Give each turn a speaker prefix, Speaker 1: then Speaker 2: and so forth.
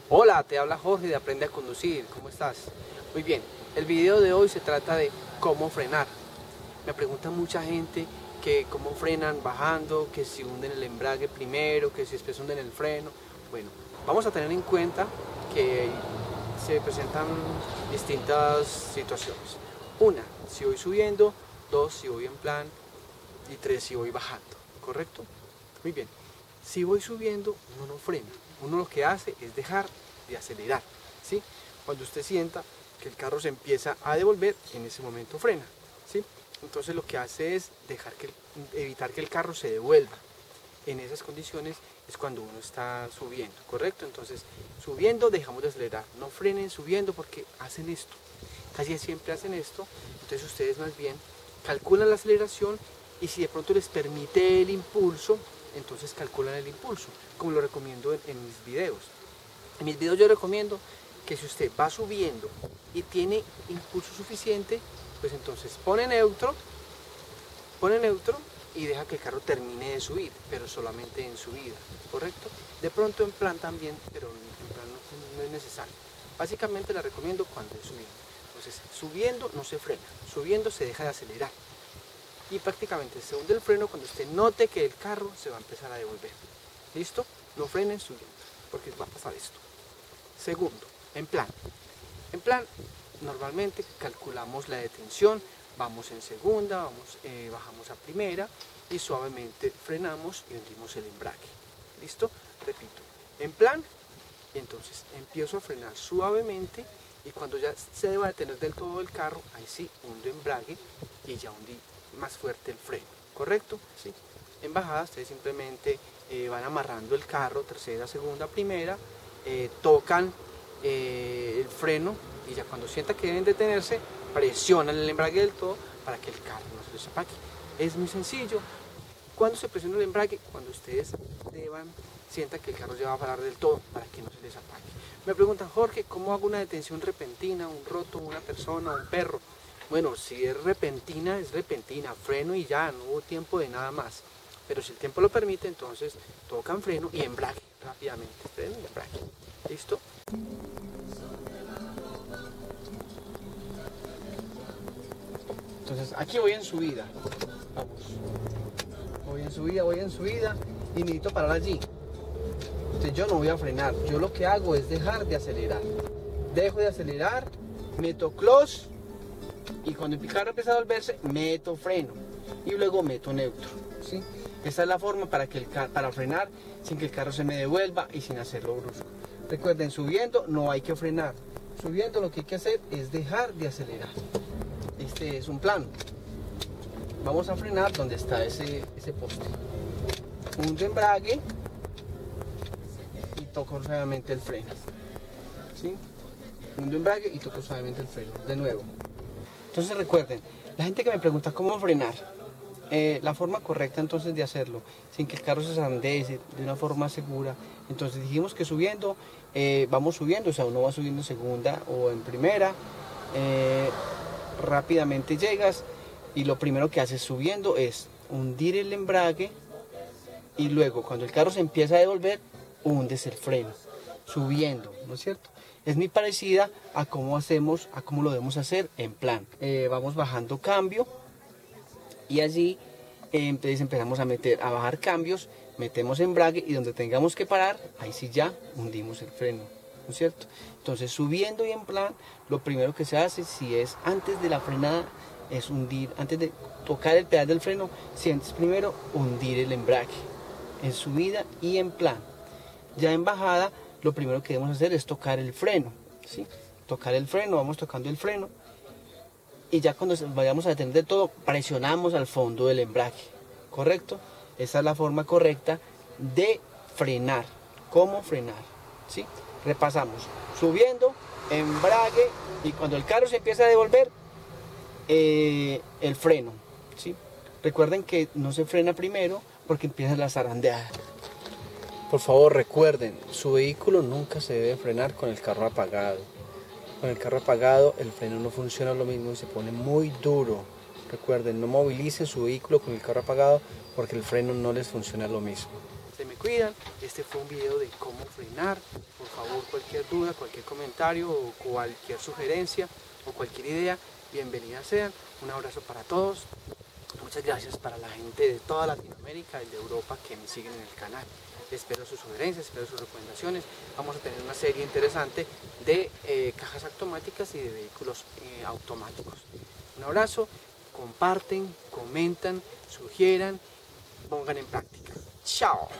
Speaker 1: Hola, te habla Jorge de Aprende a Conducir, ¿cómo estás? Muy bien, el video de hoy se trata de cómo frenar. Me pregunta mucha gente que cómo frenan bajando, que si hunden el embrague primero, que si después hunden el freno. Bueno, vamos a tener en cuenta que se presentan distintas situaciones. Una, si voy subiendo; dos, si voy en plan; y tres, si voy bajando, ¿correcto? Muy bien, si voy subiendo, uno no frena. Uno lo que hace es dejar de acelerar, ¿sí? Cuando usted sienta que el carro se empieza a devolver, en ese momento frena, ¿sí? Entonces lo que hace es evitar que el carro se devuelva. En esas condiciones es cuando uno está subiendo, ¿correcto? Entonces, subiendo dejamos de acelerar. No frenen subiendo porque hacen esto. Casi siempre hacen esto. Entonces ustedes más bien calculan la aceleración y si de pronto les permite el impulso, entonces calculan el impulso, como lo recomiendo en mis videos. En mis videos yo recomiendo que si usted va subiendo y tiene impulso suficiente, pues entonces pone neutro y deja que el carro termine de subir, pero solamente en subida, ¿correcto? De pronto en plan también, pero en plan no es necesario. Básicamente la recomiendo cuando es subiendo. Entonces, subiendo no se frena, subiendo se deja de acelerar. Y prácticamente se hunde el freno cuando usted note que el carro se va a empezar a devolver. ¿Listo? No frenen subiendo, porque va a pasar esto. Segundo, en plan. En plan, normalmente calculamos la detención, vamos en segunda, bajamos a primera y suavemente frenamos y hundimos el embrague. ¿Listo? Repito, en plan, y entonces empiezo a frenar suavemente y cuando ya se deba detener del todo el carro, ahí sí hundo embrague y ya hundí más fuerte el freno, ¿correcto? ¿Sí? En bajada ustedes simplemente van amarrando el carro, tercera, segunda, primera, tocan el freno y ya cuando sienta que deben detenerse, presionan el embrague del todo para que el carro no se les apague. Es muy sencillo. ¿Cuándo se presiona el embrague? Cuando ustedes sientan que el carro ya va a parar del todo para que no se les apague. Me preguntan, Jorge, ¿cómo hago una detención repentina, un roto, una persona, un perro? Bueno, si es repentina, freno y ya, no hubo tiempo de nada más. Pero si el tiempo lo permite, entonces tocan freno y embrague rápidamente. Freno y embrague. ¿Listo? Entonces aquí voy en subida. Vamos. Voy en subida y necesito parar allí. Entonces yo no voy a frenar. Yo lo que hago es dejar de acelerar. Dejo de acelerar, meto clutch. Y cuando el carro empieza a volverse, meto freno y luego meto neutro, ¿sí? Esa es la forma para frenar sin que el carro se me devuelva y sin hacerlo brusco. Recuerden, subiendo no hay que frenar. Subiendo lo que hay que hacer es dejar de acelerar. Este es un plano. Vamos a frenar donde está ese poste. Hundo embrague y toco suavemente el freno, ¿sí? Hundo embrague y toco suavemente el freno. De nuevo. Entonces recuerden, la gente que me pregunta cómo frenar, la forma correcta entonces de hacerlo, sin que el carro se sandece, de una forma segura. Entonces dijimos que subiendo, vamos subiendo, o sea, uno va subiendo en segunda o en primera, rápidamente llegas y lo primero que haces subiendo es hundir el embrague y luego cuando el carro se empieza a devolver, hundes el freno, subiendo, ¿no es cierto? Es muy parecida a cómo lo debemos hacer en plan. Vamos bajando cambio y allí entonces empezamos a bajar cambios, metemos embrague y donde tengamos que parar, ahí sí ya hundimos el freno, ¿no es cierto? Entonces subiendo y en plan, lo primero que se hace, si es antes de la frenada, es hundir, antes de tocar el pedal del freno, sientes primero hundir el embrague, en subida y en plan. Ya en bajada, lo primero que debemos hacer es tocar el freno, ¿sí? Tocar el freno, vamos tocando el freno y ya cuando vayamos a detener de todo, presionamos al fondo del embrague, ¿correcto? Esa es la forma correcta de frenar. ¿Cómo frenar? ¿Sí? Repasamos, subiendo, embrague y cuando el carro se empieza a devolver, el freno, ¿sí? Recuerden que no se frena primero porque empieza la zarandeada. Por favor recuerden, su vehículo nunca se debe frenar con el carro apagado. Con el carro apagado el freno no funciona lo mismo y se pone muy duro. Recuerden, no movilicen su vehículo con el carro apagado porque el freno no les funciona lo mismo. Se me cuidan, este fue un video de cómo frenar. Por favor, cualquier duda, cualquier comentario o cualquier sugerencia o cualquier idea, bienvenidas sean. Un abrazo para todos. Muchas gracias para la gente de toda Latinoamérica y de Europa que me siguen en el canal. Espero sus sugerencias, espero sus recomendaciones. Vamos a tener una serie interesante de cajas automáticas y de vehículos automáticos. Un abrazo, comparten, comentan, sugieran, pongan en práctica. ¡Chao!